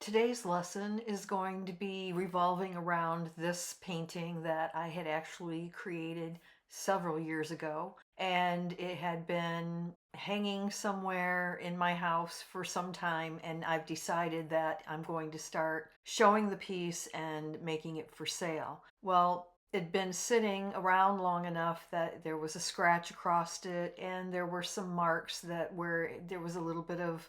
Today's lesson is going to be revolving around this painting that I had actually created several years ago, and it had been hanging somewhere in my house for some time, and I've decided that I'm going to start showing the piece and making it for sale. Well, it'd been sitting around long enough that there was a scratch across it, and there were some marks that where there was a little bit of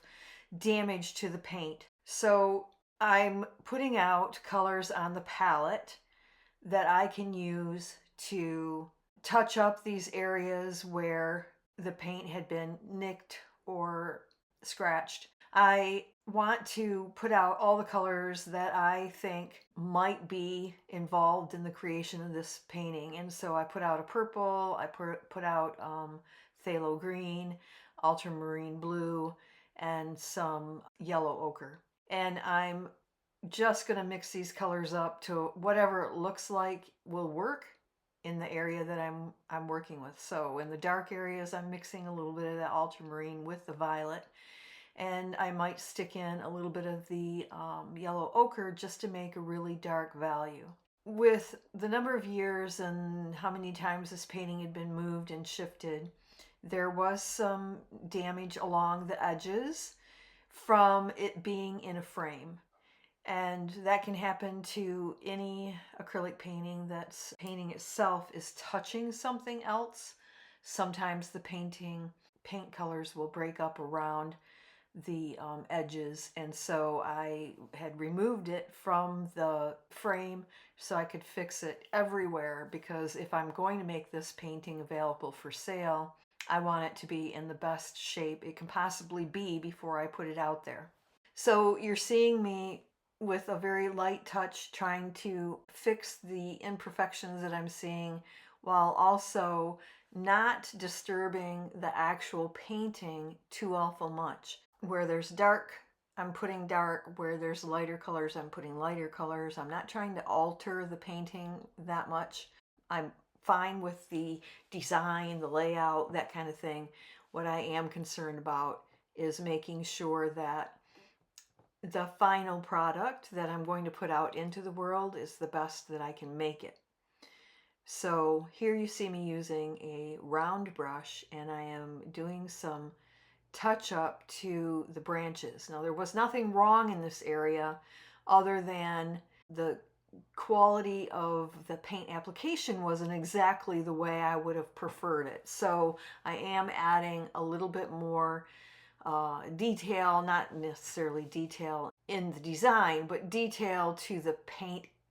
damage to the paint. So I'm putting out colors on the palette that I can use to touch up these areas where the paint had been nicked or scratched. I want to put out all the colors that I think might be involved in the creation of this painting. And so I put out a purple, I put out phthalo green, ultramarine blue, and some yellow ochre. And I'm just going to mix these colors up to whatever it looks like will work in the area that I'm working with. So in the dark areas, I'm mixing a little bit of the ultramarine with the violet, and I might stick in a little bit of the yellow ochre just to make a really dark value. With the number of years and how many times this painting had been moved and shifted, there was some damage along the edges from it being in a frame. And that can happen to any acrylic painting that's painting itself is touching something else. Sometimes the paint colors will break up around the edges, and so I had removed it from the frame so I could fix it everywhere, because if I'm going to make this painting available for sale, I want it to be in the best shape it can possibly be before I put it out there. So you're seeing me with a very light touch trying to fix the imperfections that I'm seeing, while also not disturbing the actual painting too awful much. Where there's dark, I'm putting dark. Where there's lighter colors, I'm putting lighter colors. I'm not trying to alter the painting that much. I'm fine with the design, the layout, that kind of thing. What I am concerned about is making sure that the final product that I'm going to put out into the world is the best that I can make it. So here you see me using a round brush, and I am doing some touch up to the branches. Now, there was nothing wrong in this area other than the quality of the paint application wasn't exactly the way I would have preferred it. So I am adding a little bit more detail, not necessarily detail in the design, but detail to the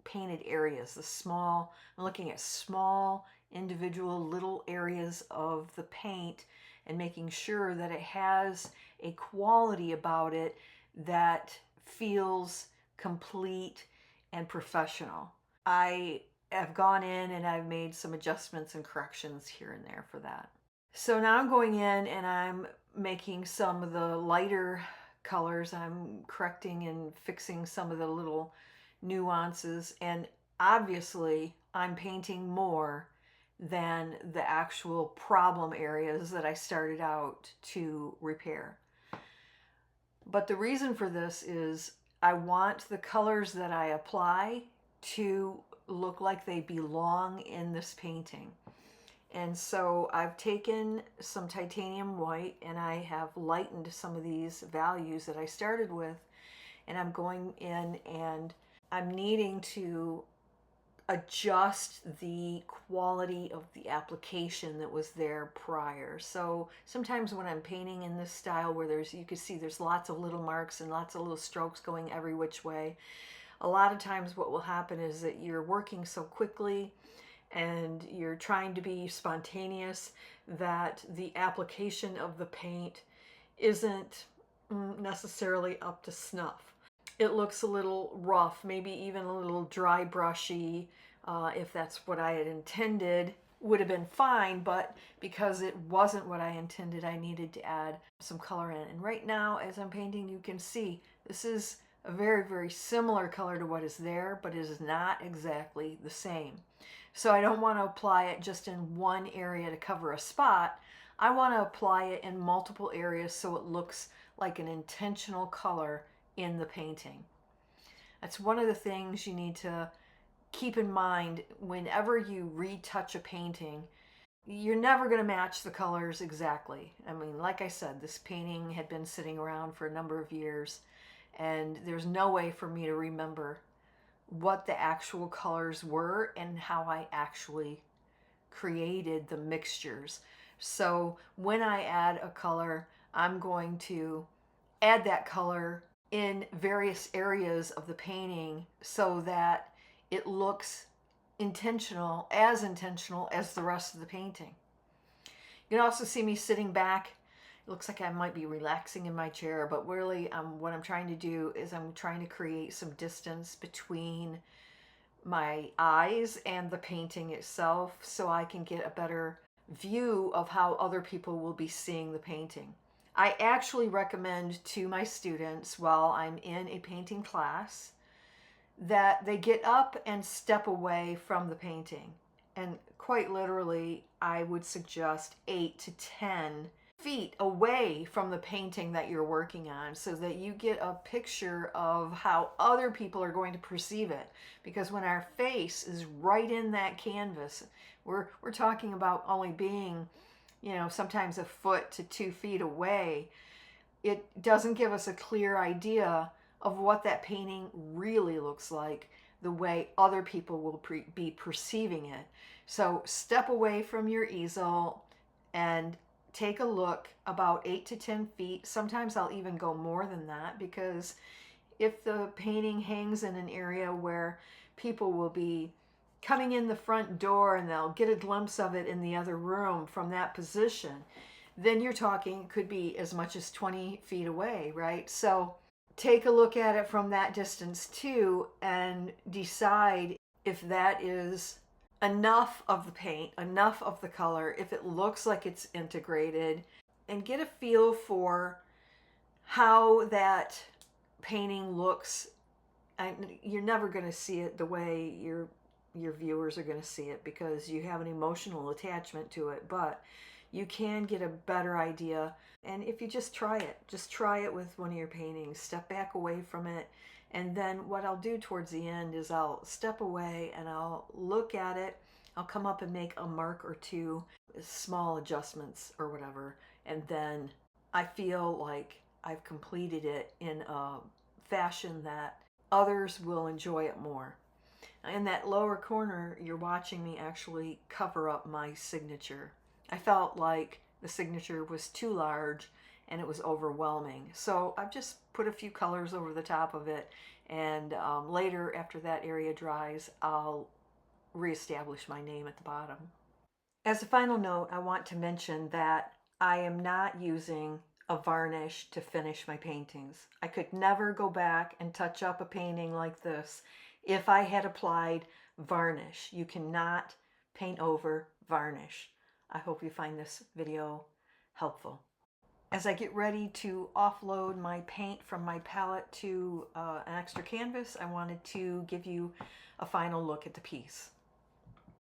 painted areas. I'm looking at small individual little areas of the paint and making sure that it has a quality about it that feels complete and professional. I have gone in and I've made some adjustments and corrections here and there for that. So now I'm going in and I'm making some of the lighter colors. I'm correcting and fixing some of the little nuances, and obviously I'm painting more than the actual problem areas that I started out to repair. But the reason for this is I want the colors that I apply to look like they belong in this painting. And so I've taken some titanium white and I have lightened some of these values that I started with, and I'm going in and I'm needing to adjust the quality of the application that was there prior. So sometimes when I'm painting in this style where you can see there's lots of little marks and lots of little strokes going every which way, a lot of times what will happen is that you're working so quickly and you're trying to be spontaneous that the application of the paint isn't necessarily up to snuff. It looks a little rough, maybe even a little dry brushy. If that's what I had intended, would have been fine, but because it wasn't what I intended, I needed to add some color in. And right now, as I'm painting, you can see this is a very, very similar color to what is there, but it is not exactly the same. So I don't want to apply it just in one area to cover a spot. I want to apply it in multiple areas so it looks like an intentional color in the painting. That's one of the things you need to keep in mind whenever you retouch a painting. You're never going to match the colors exactly. I mean, like I said, this painting had been sitting around for a number of years, and there's no way for me to remember what the actual colors were and how I actually created the mixtures. So when I add a color, I'm going to add that color in various areas of the painting so that it looks intentional as the rest of the painting. You can also see me sitting back. It looks like I might be relaxing in my chair, but really what I'm trying to do is I'm trying to create some distance between my eyes and the painting itself so I can get a better view of how other people will be seeing the painting. I actually recommend to my students while I'm in a painting class that they get up and step away from the painting. And quite literally, I would suggest 8 to 10 feet away from the painting that you're working on so that you get a picture of how other people are going to perceive it. Because when our face is right in that canvas, we're talking about only being, sometimes a foot to 2 feet away. It doesn't give us a clear idea of what that painting really looks like, the way other people will be perceiving it. So step away from your easel and take a look about 8 to 10 feet. Sometimes I'll even go more than that, because if the painting hangs in an area where people will be coming in the front door and they'll get a glimpse of it in the other room from that position, then you're talking could be as much as 20 feet away, right? So take a look at it from that distance too and decide if that is enough of the paint, enough of the color, if it looks like it's integrated, and get a feel for how that painting looks. You're never going to see it the way your viewers are going to see it because you have an emotional attachment to it, but you can get a better idea. And if you just try it with one of your paintings, step back away from it. And then what I'll do towards the end is I'll step away and I'll look at it. I'll come up and make a mark or two, small adjustments or whatever. And then I feel like I've completed it in a fashion that others will enjoy it more. In that lower corner, you're watching me actually cover up my signature. I felt like the signature was too large and it was overwhelming. So I've just put a few colors over the top of it, and later, after that area dries, I'll reestablish my name at the bottom. As a final note, I want to mention that I am not using a varnish to finish my paintings. I could never go back and touch up a painting like this if I had applied varnish. You cannot paint over varnish. I hope you find this video helpful. As I get ready to offload my paint from my palette to an extra canvas, I wanted to give you a final look at the piece.